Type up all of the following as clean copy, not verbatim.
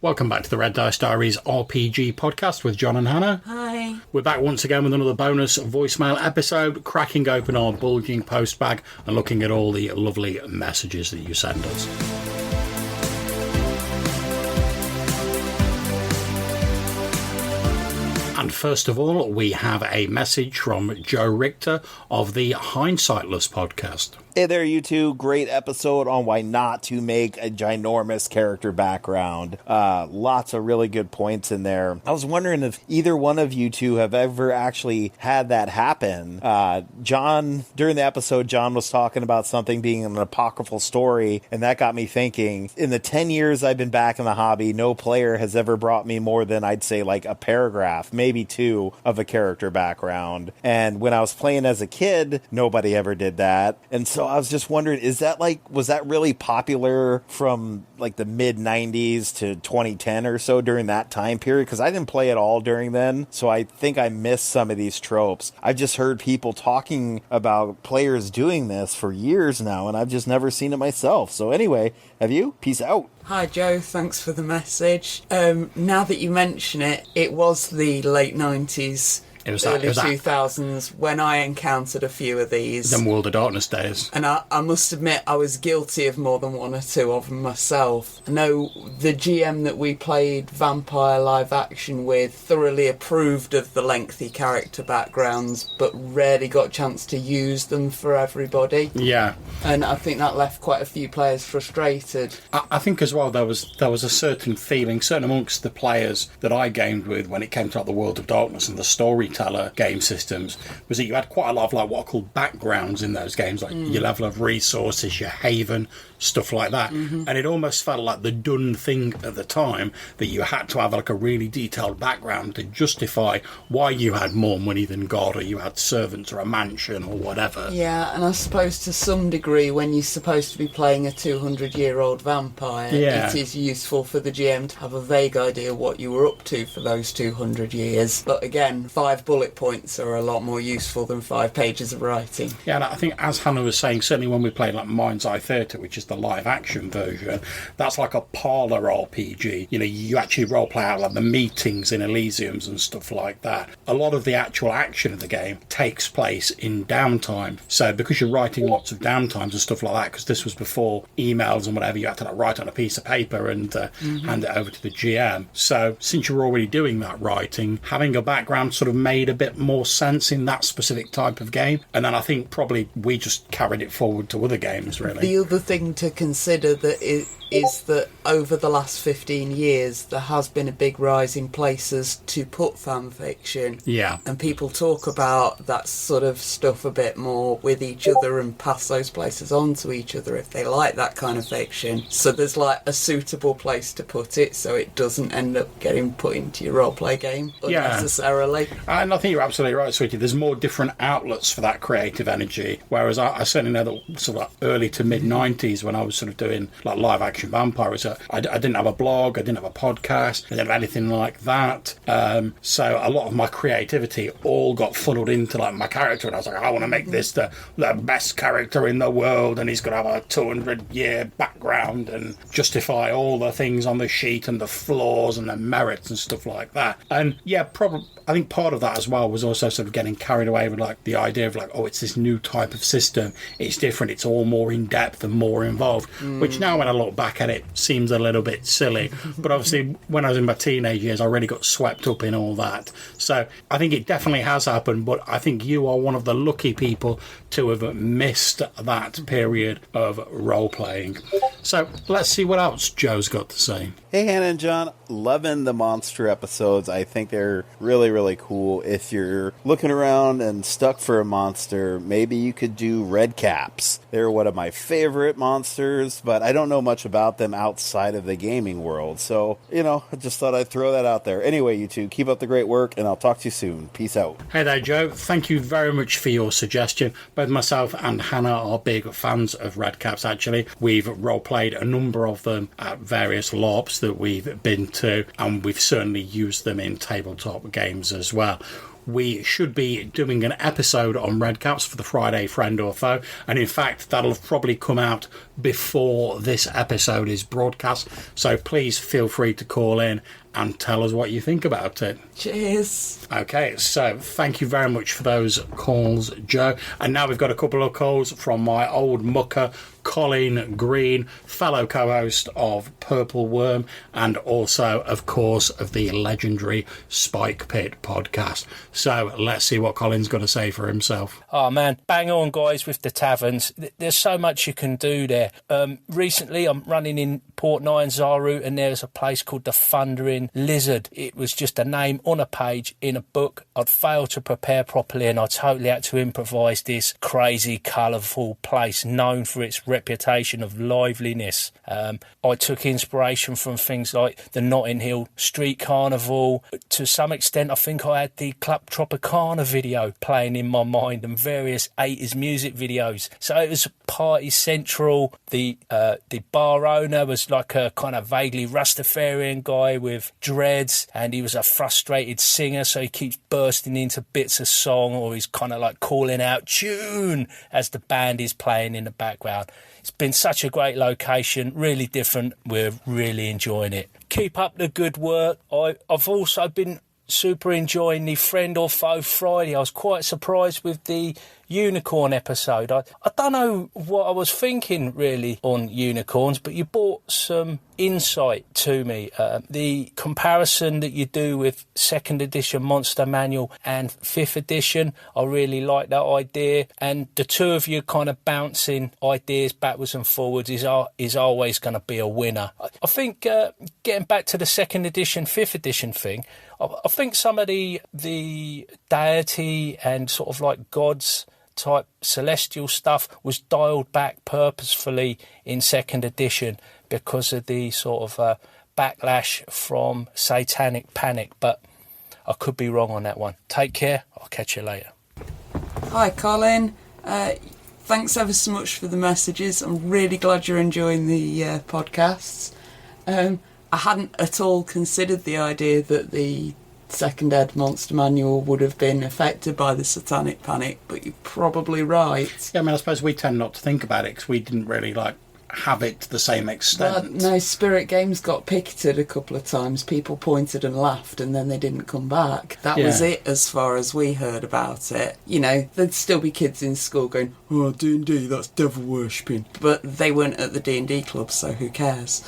Welcome back to the Red Dice Diaries RPG podcast with John and Hannah. Hi. We're back once again with another bonus voicemail episode, cracking open our bulging post bag and looking at all the lovely messages that you send us. And first of all, we have a message from Joe Richter of the Hindsightless podcast. Hey there, you two. Great episode on why not to make a ginormous character background. Lots of really good points in there. I was wondering if either one of you two have ever actually had that happen. John, during the episode, John was talking about something being an apocryphal story, and that got me thinking. In the 10 years I've been back in the hobby, no player has ever brought me more than, I'd say, like a paragraph, maybe two, of a character background. And when I was playing as a kid, nobody ever did that. And so I was just wondering, was that really popular from like the mid 90s to 2010 or so during that time period? Because I didn't play at all during then, so I think I missed some of these tropes. I've just heard people talking about players doing this for years now, and I've just never seen it myself. So anyway, have you? Peace out. Hi Joe, thanks for the message. Now that you mention it, it was the late 90s. Early 2000s when I encountered a few of these. Them World of Darkness days. And I must admit, I was guilty of more than one or two of them myself. I know the GM that we played Vampire live action with thoroughly approved of the lengthy character backgrounds, but rarely got a chance to use them for everybody. Yeah. And I think that left quite a few players frustrated. I think as well there was a certain feeling, certainly amongst the players that I gamed with when it came to like, the World of Darkness and the storyteller game systems, was that you had quite a lot of like what are called backgrounds in those games, like your level of resources, your haven, stuff like that. And it almost felt like the done thing at the time that you had to have like a really detailed background to justify why you had more money than God, or you had servants or a mansion or whatever. Yeah, and I suppose to some degree when you're supposed to be playing a 200-year-old vampire, it is useful for the GM to have a vague idea what you were up to for those 200 years. But again, 5 bullet points are a lot more useful than 5 pages of writing. Yeah, and I think as Hannah was saying, certainly when we played like Mind's Eye Theatre, which is the live action version, that's like a parlour RPG. You know, you actually role play out like the meetings in Elysiums and stuff like that. A lot of the actual action of the game takes place in downtime. So because you're writing lots of downtimes and stuff like that, because this was before emails and whatever, you had to like write on a piece of paper and hand it over to the GM. So since you're already doing that writing, having a background sort of made a bit more sense in that specific type of game. And then I think probably we just carried it forward to other games, really. The other thing to consider that is that over the last 15 years there has been a big rise in places to put fan fiction. Yeah. And people talk about that sort of stuff a bit more with each other and pass those places on to each other if they like that kind of fiction. So there's like a suitable place to put it so it doesn't end up getting put into your roleplay game unnecessarily. Yeah. And I think you're absolutely right, Sweetie. There's more different outlets for that creative energy. Whereas I certainly know that sort of like early to mid 90s when I was sort of doing like live action Vampire, I didn't have a blog, I didn't have a podcast, I didn't have anything like that. So a lot of my creativity all got funneled into like my character, and I was like, I want to make this the best character in the world, and he's got to have a 200-year background and justify all the things on the sheet and the flaws and the merits and stuff like that. And yeah, probably I think part of that as well was also sort of getting carried away with like the idea of like, oh, it's this new type of system, it's different, it's all more in depth and more involved, which now when I look back at it seems a little bit silly. But obviously when I was in my teenage years I really got swept up in all that. So I think it definitely has happened, but I think you are one of the lucky people to have missed that period of role playing. So let's see what else Joe's got to say. Hey Hannah and John, loving the monster episodes. I think they're really, really cool. If you're looking around and stuck for a monster, maybe you could do red caps. They're one of my favorite monsters, but I don't know much about them outside of the gaming world. So, you know, I just thought I'd throw that out there. Anyway, you two, keep up the great work, and I'll talk to you soon. Peace out. Hey there, Joe. Thank you very much for your suggestion. Both myself and Hannah are big fans of red caps, actually. We've role-played a number of them at various LARPs that we've been to, and we've certainly used them in tabletop games as well. We should be doing an episode on red caps for the Friday Friend or Foe, and in fact that'll have probably come out before this episode is broadcast. So please feel free to call in and tell us what you think about it. Cheers. Okay, so thank you very much for those calls, Joe. And now we've got a couple of calls from my old mucker, Colin Green, fellow co-host of Purple Worm, and also, of course, of the legendary Spike Pit podcast. So let's see what Colin's got to say for himself. Oh man, bang on guys with the taverns. There's so much you can do there. Recently I'm running in Port Nyanzaru and there's a place called the Thundering Lizard. It was just a name on a page in a book. I'd failed to prepare properly and I totally had to improvise this crazy, colourful place known for its reputation of liveliness. I took inspiration from things like the Notting Hill Street Carnival. To some extent, I think I had the Club Tropicana video playing in my mind and various 80s music videos. So it was party central. The bar owner was like a kind of vaguely Rastafarian guy with dreads, and he was a frustrated singer, so he keeps bursting into bits of song, or he's kind of like calling out tune as the band is playing in the background. It's been such a great location, really different. We're really enjoying it. Keep up the good work. I've also been super enjoying the Friend or Foe Friday. I was quite surprised with the unicorn episode. I don't know what I was thinking really on unicorns, but you brought some insight to me. The comparison that you do with 2nd edition Monster Manual and 5th edition, I really like that idea, and the two of you kind of bouncing ideas backwards and forwards is always going to be a winner. I think getting back to the 2nd edition 5th edition thing, I think some of the deity and sort of like gods type celestial stuff was dialed back purposefully in 2nd edition because of the sort of backlash from satanic panic, but I could be wrong on that one. Take care, I'll catch you later. Hi Colin, thanks ever so much for the messages. I'm really glad you're enjoying the podcasts. I hadn't at all considered the idea that the 2nd ed Monster Manual would have been affected by the satanic panic, but you're probably right. Yeah, I mean, I suppose we tend not to think about it because we didn't really have it to the same extent. No, Spirit Games got picketed a couple of times. People pointed and laughed and then they didn't come back. That was it as far as we heard about it. You know, there'd still be kids in school going, oh, D&D, that's devil worshipping. But they weren't at the D&D club, so who cares?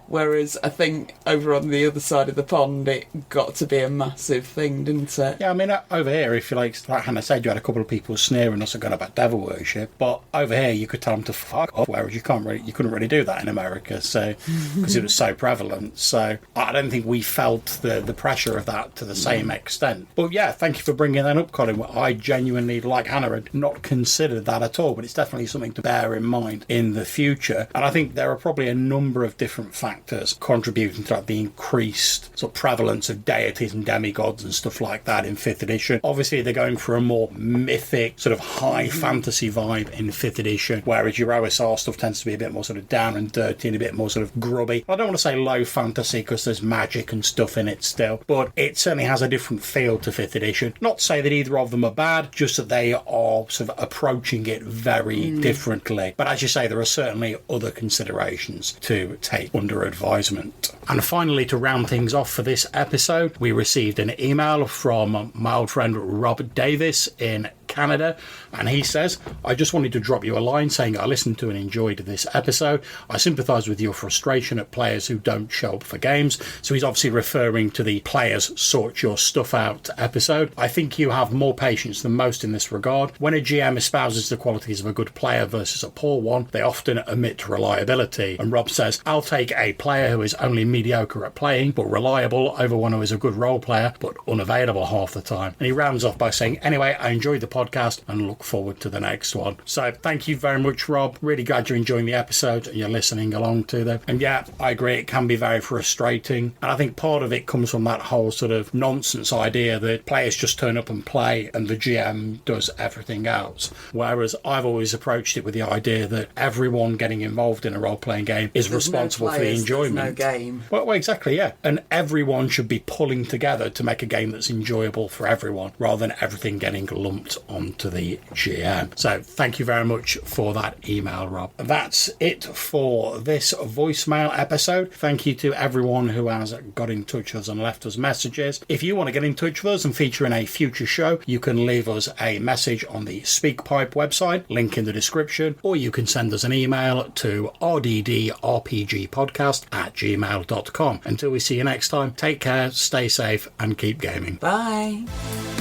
Whereas I think over on the other side of the pond, it got to be a massive thing, didn't it? Yeah, I mean, over here, if you like Hannah said, you had a couple of people sneering us again about devil worship, but over here you could tell them to fuck off, whereas you couldn't really do that in America, so because it was so prevalent. So I don't think we felt the pressure of that to the same extent. But yeah, thank you for bringing that up, Colin. I genuinely, like Hannah, had not considered that at all, but it's definitely something to bear in mind in the future. And I think there are probably a number of different factors contributing to the increased sort of prevalence of deities and demigods and stuff like that in 5th edition. Obviously, they're going for a more mythic, sort of high fantasy vibe in 5th edition, whereas your OSR stuff tends to be a bit more sort of down and dirty and a bit more sort of grubby. I don't want to say low fantasy because there's magic and stuff in it still, but it certainly has a different feel to 5th edition. Not to say that either of them are bad, just that they are sort of approaching it very differently. But as you say, there are certainly other considerations to take under advisement. And finally, to round things off for this episode, we received an email from my old friend Rob Davis in Canada, and he says, I just wanted to drop you a line saying I listened to and enjoyed this episode. I sympathise with your frustration at players who don't show up for games. So he's obviously referring to the players sort your stuff out episode. I think you have more patience than most in this regard. When a GM espouses the qualities of a good player versus a poor one, they often omit reliability. And Rob says, I'll take a player who is only mediocre at playing but reliable over one who is a good role player but unavailable half the time. And he rounds off by saying, anyway, I enjoyed the podcast and look forward to the next one. So thank you very much, Rob. Really glad you're enjoying the episode and you're listening along to them. And yeah, I agree, it can be very frustrating. And I think part of it comes from that whole sort of nonsense idea that players just turn up and play and the GM does everything else. Whereas I've always approached it with the idea that everyone getting involved in a role-playing game is responsible for the enjoyment. There's no game. Well, exactly, yeah. And everyone should be pulling together to make a game that's enjoyable for everyone rather than everything getting lumped on to the GM. So thank you very much for that email, Rob. That's it for this voicemail episode. Thank you to everyone who has got in touch with us and left us messages. If you want to get in touch with us and feature in a future show, you can leave us a message on the SpeakPipe website, link in the description, or you can send us an email to rddrpgpodcast@gmail.com. Until we see you next time, take care, stay safe, and keep gaming. Bye.